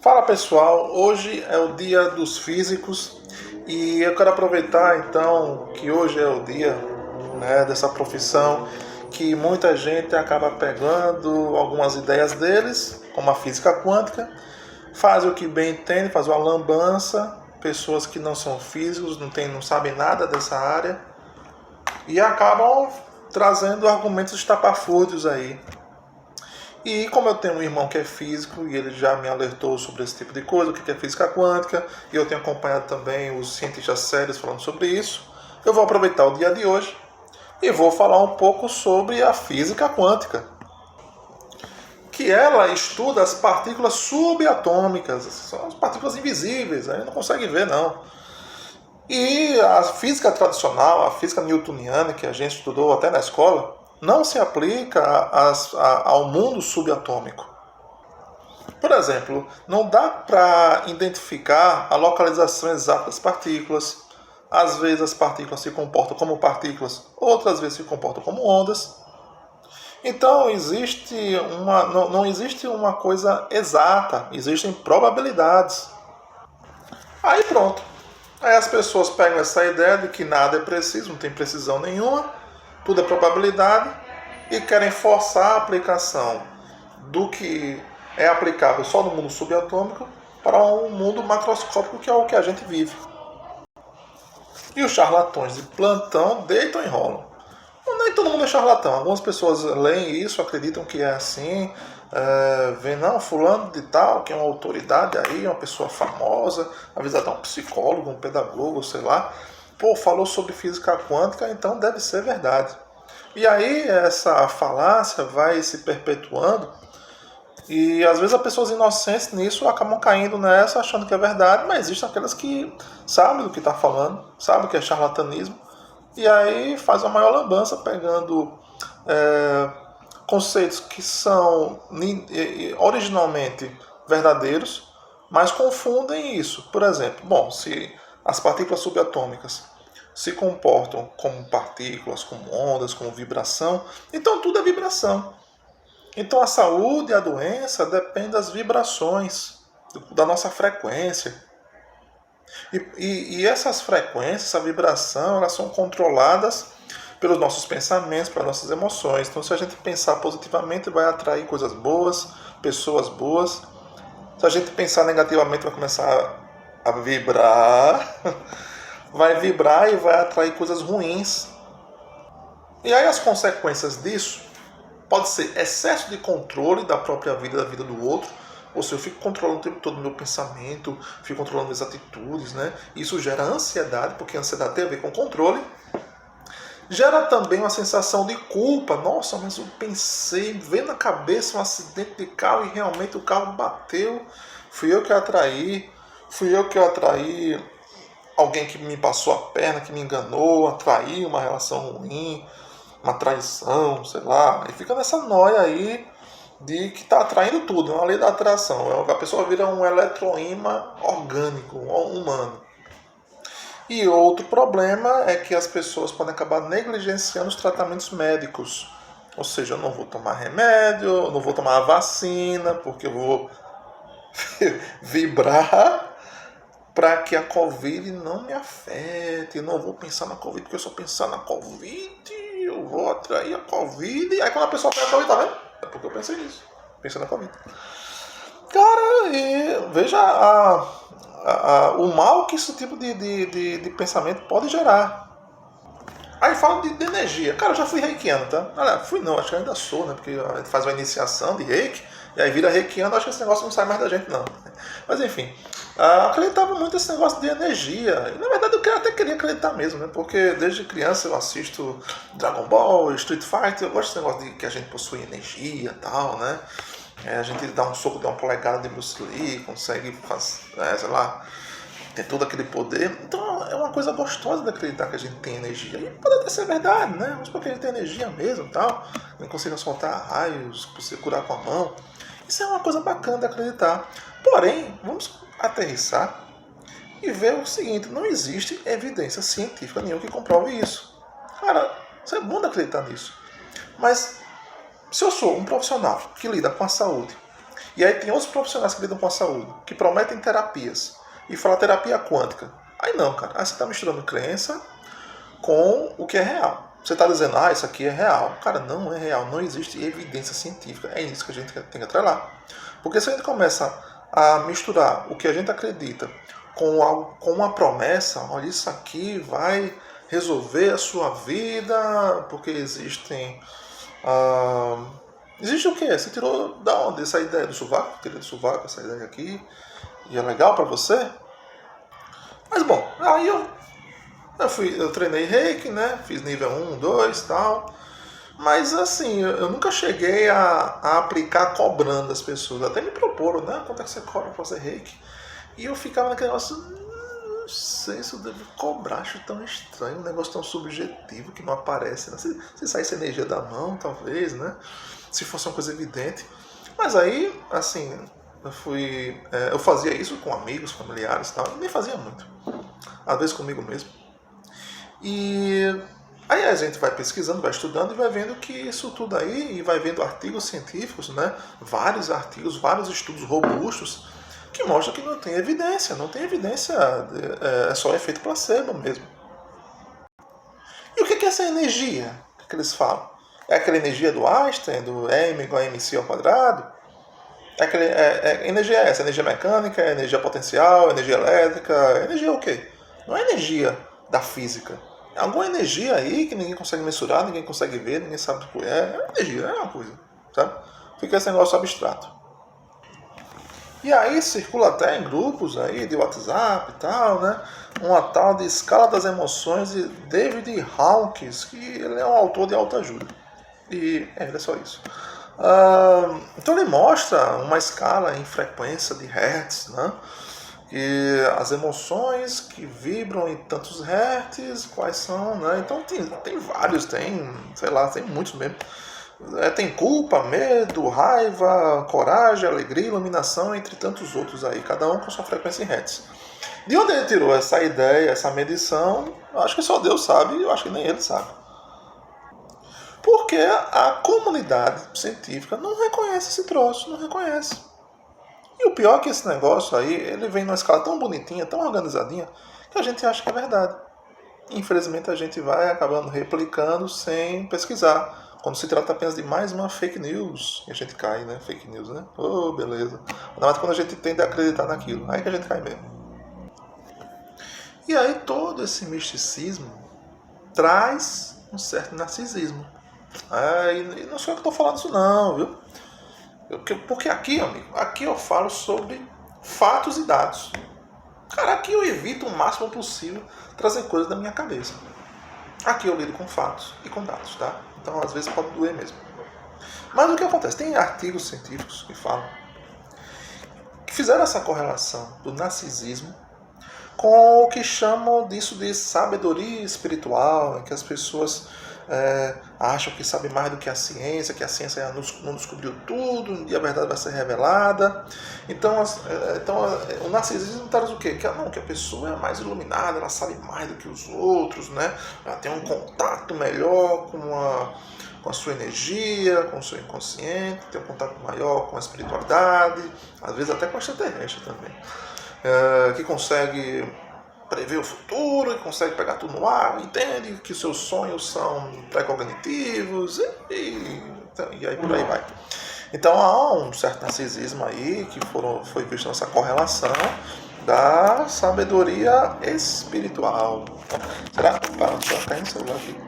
Fala pessoal, hoje é o dia dos físicos e eu quero aproveitar então que hoje é o dia, dessa profissão que muita gente acaba pegando algumas ideias deles, como a física quântica, faz o que bem entende, faz uma lambança, pessoas que não são físicos, não sabem nada dessa área e acabam trazendo argumentos estapafúrdios aí. E como eu tenho um irmão que é físico e ele já me alertou sobre esse tipo de coisa, o que é física quântica, e eu tenho acompanhado também os cientistas sérios falando sobre isso, eu vou aproveitar o dia de hoje e vou falar um pouco sobre a física quântica, que ela estuda as partículas subatômicas, são as partículas invisíveis, a gente não consegue ver não. E a física tradicional, a física newtoniana, que a gente estudou até na escola, não se aplica ao mundo subatômico. Por exemplo, não dá para identificar a localização exata das partículas. Às vezes as partículas se comportam como partículas, outras vezes se comportam como ondas. Então não existe uma coisa exata, existem probabilidades. Aí pronto. Aí as pessoas pegam essa ideia de que nada é preciso, não tem precisão nenhuma, tudo é probabilidade, e querem forçar a aplicação do que é aplicável só no mundo subatômico para um mundo macroscópico, que é o que a gente vive. E os charlatões de plantão deitam e rolam. Nem todo mundo é charlatão. Algumas pessoas leem isso, acreditam que é assim, vem, não, fulano de tal, que é uma autoridade aí, uma pessoa famosa, às vezes até um psicólogo, um pedagogo, sei lá, falou sobre física quântica, então deve ser verdade. E aí essa falácia vai se perpetuando e às vezes as pessoas inocentes nisso acabam caindo nessa, achando que é verdade, mas existem aquelas que sabem do que está falando, sabem o que é charlatanismo, e aí faz uma maior lambança pegando conceitos que são originalmente verdadeiros, mas confundem isso. Por exemplo, se as partículas subatômicas se comportam como partículas, como ondas, como vibração, então tudo é vibração. Então a saúde e a doença dependem das vibrações, da nossa frequência. E essas frequências, essa vibração, elas são controladas pelos nossos pensamentos, pelas nossas emoções. Então se a gente pensar positivamente, vai atrair coisas boas, pessoas boas. Se a gente pensar negativamente, vai começar a vibrar, vai vibrar e vai atrair coisas ruins. E aí as consequências disso pode ser excesso de controle da própria vida, da vida do outro, ou seja, eu fico controlando o tempo todo o meu pensamento, fico controlando minhas atitudes, né? Isso gera ansiedade, porque a ansiedade tem a ver com controle. Gera também uma sensação de culpa. Nossa, mas eu pensei, veio na cabeça um acidente de carro e realmente o carro bateu. Fui eu que atraí alguém que me passou a perna, que me enganou, atraí uma relação ruim, uma traição, sei lá. E fica nessa noia aí de que está atraindo tudo, é uma lei da atração. A pessoa vira um eletroímã orgânico, humano. E outro problema é que as pessoas podem acabar negligenciando os tratamentos médicos. Ou seja, eu não vou tomar remédio, eu não vou tomar a vacina, porque eu vou vibrar para que a Covid não me afete. Eu não vou pensar na Covid, porque se eu pensar na Covid, eu vou atrair a Covid. E aí quando a pessoa pega a Covid, tá vendo? É porque eu pensei nisso. Pensei na Covid. Cara, e veja o mal que esse tipo de pensamento pode gerar. Aí fala de energia. Cara, eu já fui reikiano, tá? Fui não, acho que ainda sou, né? Porque a gente faz uma iniciação de reiki, e aí vira reikiano, acho que esse negócio não sai mais da gente, não. Mas enfim, acreditava muito nesse negócio de energia. E na verdade eu até queria acreditar mesmo, né? Porque desde criança eu assisto Dragon Ball, Street Fighter, eu gosto desse negócio de que a gente possui energia e tal, né? A gente dá um soco, dá uma polegada de Bruce Lee, consegue fazer, sei lá, tem todo aquele poder. Então é uma coisa gostosa de acreditar que a gente tem energia. E pode até ser verdade, né? Mas porque a gente tem energia mesmo e tal. A gente consegue soltar raios, você curar com a mão. Isso é uma coisa bacana de acreditar. Porém, vamos aterrissar e ver o seguinte: não existe evidência científica nenhuma que comprove isso. Cara, isso é bom de acreditar nisso. Mas se eu sou um profissional que lida com a saúde E aí tem outros profissionais que lidam com a saúde, que prometem terapias. E fala terapia quântica. Aí não, cara. Aí você está misturando crença com o que é real. Você está dizendo, isso aqui é real. Cara, não é real. Não existe evidência científica. É isso que a gente tem que atrelar. Porque se a gente começa a misturar o que a gente acredita com algo, com uma promessa, olha, isso aqui vai resolver a sua vida, porque existem... existe o quê? Você tirou da onde essa ideia do sovaco? Tirei do sovaco essa ideia aqui. E é legal para você? Mas bom, aí eu treinei Reiki, né? Fiz nível 1, 2 e tal. Mas assim, eu nunca cheguei a aplicar cobrando as pessoas. Até me proporam, né? Quanto é que você cobra pra fazer Reiki? E eu ficava naquele negócio, não sei se eu devo cobrar, acho tão estranho, um negócio tão subjetivo que não aparece, né? Se saísse energia da mão, talvez, né? Se fosse uma coisa evidente. Mas aí, assim, eu fazia isso com amigos, familiares e tal, nem fazia muito. Às vezes comigo mesmo. E aí a gente vai pesquisando, vai estudando e vai vendo que isso tudo aí, e vai vendo artigos científicos, né? Vários artigos, vários estudos robustos, que mostram que não tem evidência. Não tem evidência, é só efeito placebo mesmo. E o que é essa energia que eles falam? É aquela energia do Einstein, do M igual a mc ao quadrado? Energia é essa? Energia mecânica, energia potencial, energia elétrica, energia o quê? Não é energia da física. É alguma energia aí que ninguém consegue mensurar, ninguém consegue ver, ninguém sabe o que é. É energia, é uma coisa, sabe? Fica esse negócio abstrato. E aí circula até em grupos aí de WhatsApp e tal, né? Uma tal de escala das emoções de David Hawkins, que ele é um autor de autoajuda. E ele é só isso. Então ele mostra uma escala em frequência de hertz, né? E as emoções que vibram em tantos hertz, quais são, né? Então tem vários, sei lá, tem muitos mesmo. Tem culpa, medo, raiva, coragem, alegria, iluminação, entre tantos outros aí, cada um com sua frequência em hertz. De onde ele tirou essa ideia, essa medição, eu acho que só Deus sabe, eu acho que nem ele sabe. Porque a comunidade científica não reconhece esse troço, não reconhece. E o pior é que esse negócio aí, ele vem numa escala tão bonitinha, tão organizadinha, que a gente acha que é verdade. Infelizmente a gente vai acabando replicando sem pesquisar. Quando se trata apenas de mais uma fake news, e a gente cai, né? Fake news, né? Oh, beleza. Ainda mais quando a gente tende a acreditar naquilo, aí que a gente cai mesmo. E aí todo esse misticismo traz um certo narcisismo. E não sou eu que estou falando isso não, viu? Porque aqui, amigo, aqui eu falo sobre fatos e dados. Cara, aqui eu evito o máximo possível trazer coisas da minha cabeça. Aqui eu lido com fatos e com dados, tá? Então às vezes pode doer mesmo. Mas o que acontece? Tem artigos científicos que falam que fizeram essa correlação do narcisismo com o que chamam disso de sabedoria espiritual, em que as pessoas acham que sabem mais do que a ciência não descobriu tudo, e a verdade vai ser revelada. Então o narcisismo traz o quê? Que a pessoa é mais iluminada, ela sabe mais do que os outros, né? Ela tem um contato melhor com a sua energia, com o seu inconsciente, tem um contato maior com a espiritualidade, às vezes até com a extraterrestre também. Que consegue prever o futuro, que consegue pegar tudo no ar, entende que os seus sonhos são pré-cognitivos e aí por aí vai. Então há um certo narcisismo aí que foi visto nessa correlação da sabedoria espiritual. Será? Deixa eu no celular aqui.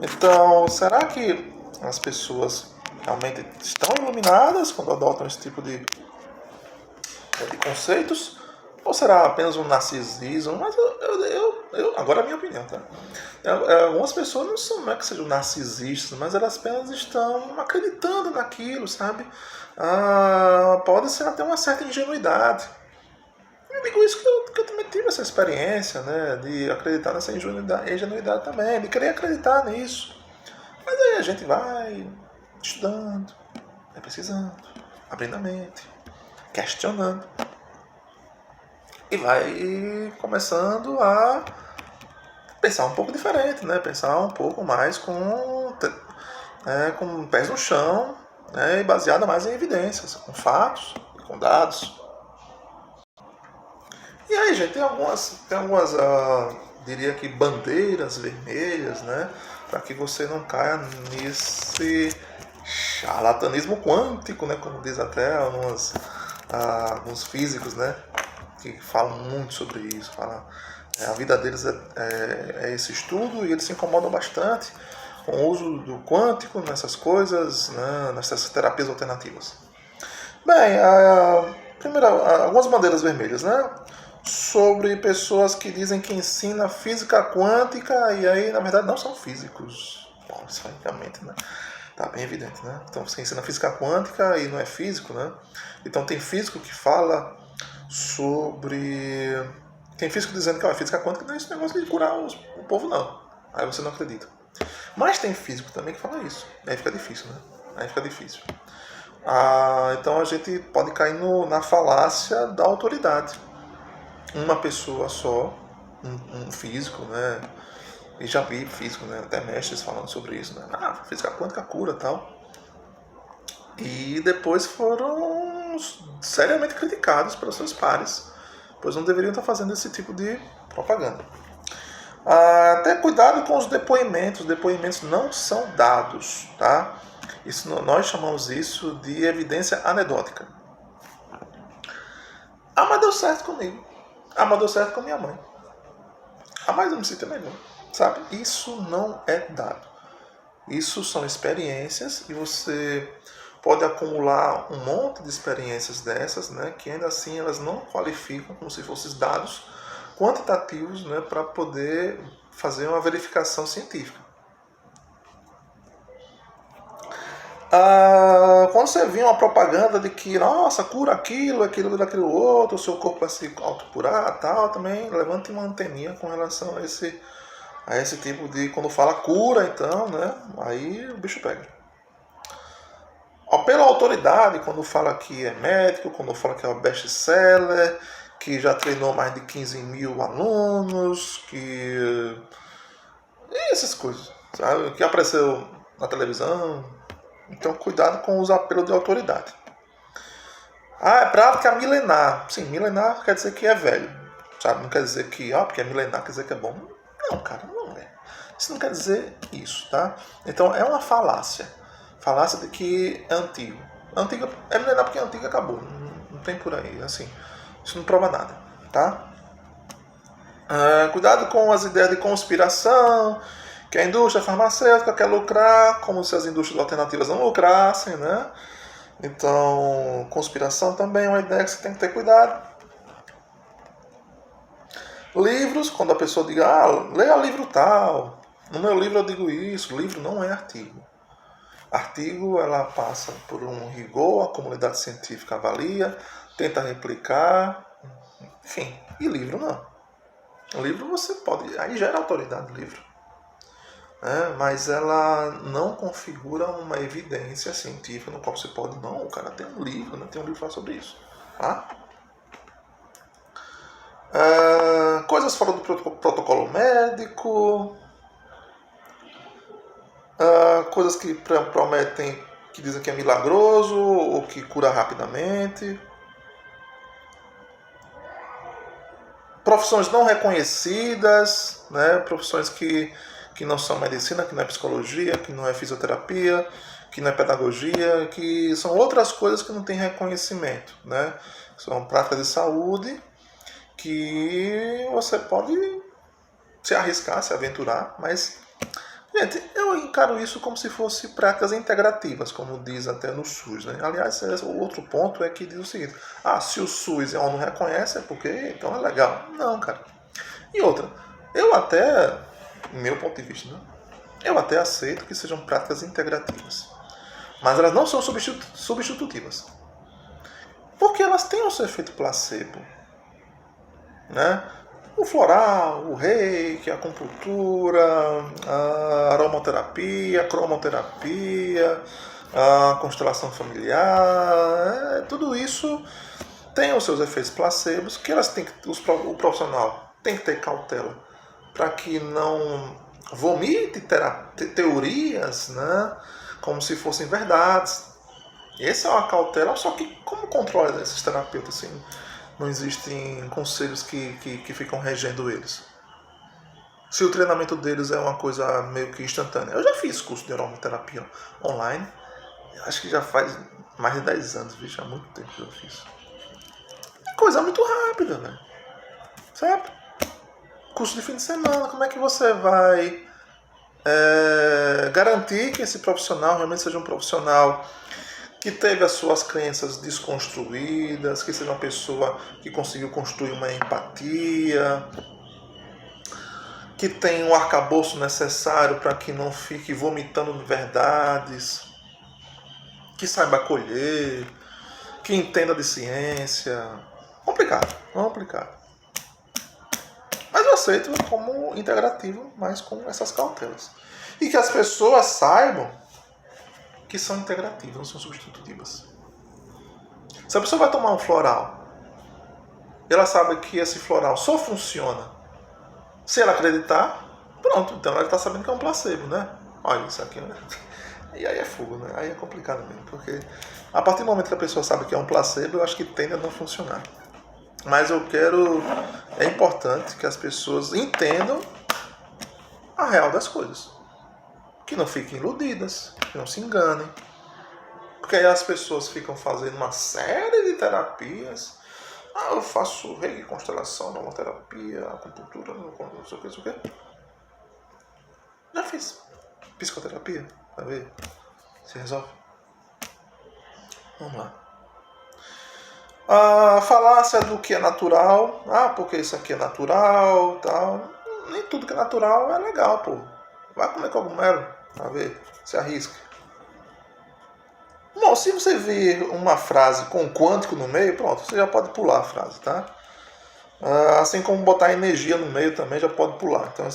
Então, será que as pessoas realmente estão iluminadas quando adotam esse tipo de conceitos? Ou será apenas um narcisismo? Mas agora é a minha opinião, tá? Algumas pessoas não é que sejam narcisistas, mas elas apenas estão acreditando naquilo, sabe? Pode ser até uma certa ingenuidade. Eu digo isso que eu também tive essa experiência, né? De acreditar nessa ingenuidade também, de querer acreditar nisso. Mas aí a gente vai estudando, vai pesquisando, abrindo a mente, questionando. E vai começando a pensar um pouco diferente, né? Pensar um pouco mais com pés no chão, né, e baseada mais em evidências, com fatos e com dados. E aí, gente, tem algumas diria que bandeiras vermelhas, né, para que você não caia nesse charlatanismo quântico, né, como diz até alguns físicos, né, que falam muito sobre isso. A vida deles é esse estudo e eles se incomodam bastante com o uso do quântico nessas coisas, né, nessas terapias alternativas. Bem, primeiro, algumas bandeiras vermelhas, né? Sobre pessoas que dizem que ensina física quântica e aí, na verdade, não são físicos. Bom, isso aí realmente, né? Tá bem evidente, né? Então, você ensina física quântica e não é físico, né? Então, tem físico que fala sobre... Tem físico dizendo que física quântica não é esse negócio de curar o povo, não. Aí você não acredita. Mas tem físico também que fala isso. Aí fica difícil, né? Aí fica difícil. Então a gente pode cair na falácia da autoridade. Uma pessoa só, um físico, né? E já vi físico, né? Até mestres falando sobre isso, né? Física quântica cura e tal. E depois foram seriamente criticados pelos seus pares, pois não deveriam estar fazendo esse tipo de propaganda. Até cuidado com os depoimentos não são dados, tá? Nós chamamos isso de evidência anedótica. Mas deu certo comigo. Mas deu certo com minha mãe. Mas eu me sinto melhor, sabe? Isso não é dado. Isso são experiências e você pode acumular um monte de experiências dessas, né? Que ainda assim elas não qualificam como se fossem dados quantitativos, né? Para poder fazer uma verificação científica. Quando você vê uma propaganda de que, nossa, cura aquilo daquilo outro, o seu corpo vai se autocurar, tal, também levante uma anteninha com relação a esse tipo de, quando fala cura, então, né, aí o bicho pega. Pela autoridade, quando fala que é médico, quando fala que é o best-seller, que já treinou mais de 15 mil alunos, e essas coisas, sabe, que apareceu na televisão. Então, cuidado com os apelos de autoridade. É prática milenar. Sim, milenar quer dizer que é velho. Sabe? Não quer dizer que, porque é milenar quer dizer que é bom. Não, cara, não é. Isso não quer dizer isso, tá? Então, é uma falácia. Falácia de que é antigo. Antiga, é milenar porque é antigo e acabou. Não tem por aí, assim. Isso não prova nada, tá? Cuidado com as ideias de conspiração, que a indústria farmacêutica quer lucrar, como se as indústrias alternativas não lucrassem, né? Então, conspiração também é uma ideia que você tem que ter cuidado. Livros, quando a pessoa diga, leia livro tal, no meu livro eu digo isso, livro não é artigo. Artigo, ela passa por um rigor, a comunidade científica avalia, tenta replicar, enfim, e livro não. O livro você pode, aí gera autoridade do livro. Mas ela não configura uma evidência científica no qual você pode, não, o cara tem um livro, né? Tem um livro que fala sobre isso. Tá? Coisas fora do protocolo médico, coisas que prometem, que dizem que é milagroso ou que cura rapidamente, profissões não reconhecidas, né? Profissões que não são medicina, que não é psicologia, que não é fisioterapia, que não é pedagogia, que são outras coisas que não têm reconhecimento, né? São práticas de saúde que você pode se arriscar, se aventurar, mas, gente, eu encaro isso como se fosse práticas integrativas, como diz até no SUS, né? Aliás, o outro ponto é que diz o seguinte, se o SUS não reconhece, é porque então é legal. Não, cara. E outra, eu até, meu ponto de vista, né? Eu até aceito que sejam práticas integrativas, mas elas não são substitutivas, porque elas têm o seu efeito placebo, né? O floral, o reiki, a acupuntura, a aromaterapia, a cromoterapia, a constelação familiar, tudo isso tem os seus efeitos placebos que elas têm que, o profissional tem que ter cautela para que não vomite teorias, né, como se fossem verdades, Essa é uma cautela, só que como controla esses terapeutas assim? Não existem conselhos que ficam regendo eles. Se o treinamento deles é uma coisa meio que instantânea. Eu já fiz curso de aromaterapia online. Acho que já faz mais de 10 anos, vixe, há muito tempo que eu fiz. É coisa muito rápida, velho. Sabe? Curso de fim de semana, como é que você vai garantir que esse profissional realmente seja um profissional que teve as suas crenças desconstruídas, que seja uma pessoa que conseguiu construir uma empatia, que tem o arcabouço necessário para que não fique vomitando verdades, que saiba acolher, que entenda de ciência. Complicado, complicado. Mas eu aceito como integrativo, mas com essas cautelas. E que as pessoas saibam que são integrativas, não são substitutivas. Se a pessoa vai tomar um floral, ela sabe que esse floral só funciona se ela acreditar, pronto, então ela está sabendo que é um placebo, né? Olha isso aqui, né? E aí é fogo, né? Aí é complicado mesmo, porque a partir do momento que a pessoa sabe que é um placebo, eu acho que tende a não funcionar. Mas é importante que as pessoas entendam a real das coisas. Que não fiquem iludidas, que não se enganem. Porque aí as pessoas ficam fazendo uma série de terapias. Ah, eu faço reiki, constelação, aromaterapia, acupuntura, não sei o que, não sei o que. Já fiz psicoterapia, pra ver se resolve. Vamos lá. A falácia do que é natural. Ah, porque isso aqui é natural, tal. Nem tudo que é natural é legal, pô. Vai comer cogumelo, pra ver, se arrisca. Bom, se você vir uma frase com um quântico no meio, pronto, você já pode pular a frase, tá? Assim como botar energia no meio também já pode pular. Então,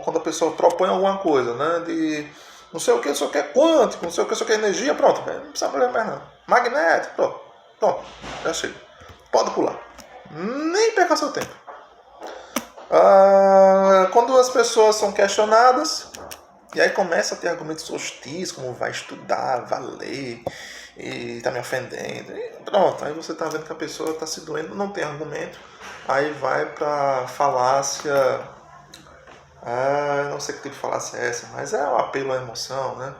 quando a pessoa propõe alguma coisa, né? De não sei o que, só quer quântico, não sei o que, só quer energia, pronto, não precisa ler mais nada. Magnético, pronto, já chega. Pode pular. Nem perca seu tempo. Quando as pessoas são questionadas, e aí começa a ter argumentos hostis, como vai estudar, vai ler, e tá me ofendendo. E pronto, aí você tá vendo que a pessoa tá se doendo, não tem argumento. Aí vai pra falácia. Eu não sei que tipo de falácia é essa, mas é o apelo à emoção, né?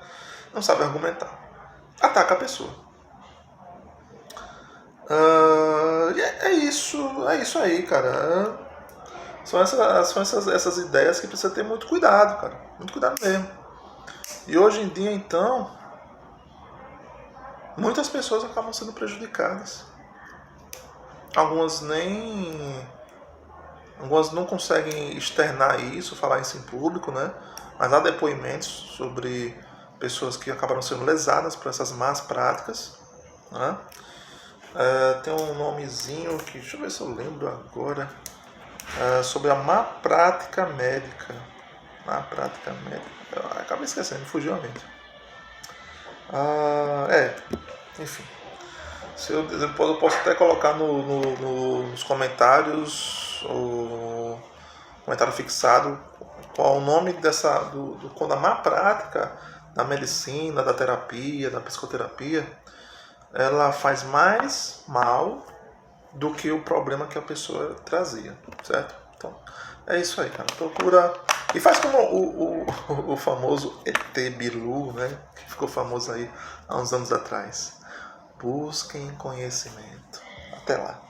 Não sabe argumentar. Ataca a pessoa. É isso aí, cara. São essas ideias que precisa ter muito cuidado, cara. Muito cuidado mesmo. E hoje em dia, então, muitas pessoas acabam sendo prejudicadas. Algumas não conseguem externar isso, falar isso em público, né? Mas há depoimentos sobre pessoas que acabaram sendo lesadas por essas más práticas, né? Tem um nomezinho que, deixa eu ver se eu lembro agora, sobre a má prática médica. Má prática médica. Eu acabei esquecendo, me fugiu a mente. Enfim. Depois eu posso até colocar nos comentários, o comentário fixado, qual o nome quando a má prática da medicina, da terapia, da psicoterapia, ela faz mais mal do que o problema que a pessoa trazia, certo? Então, é isso aí, cara. Procura. E faz como o famoso ET Bilu, né? Que ficou famoso aí há uns anos atrás. Busquem conhecimento. Até lá.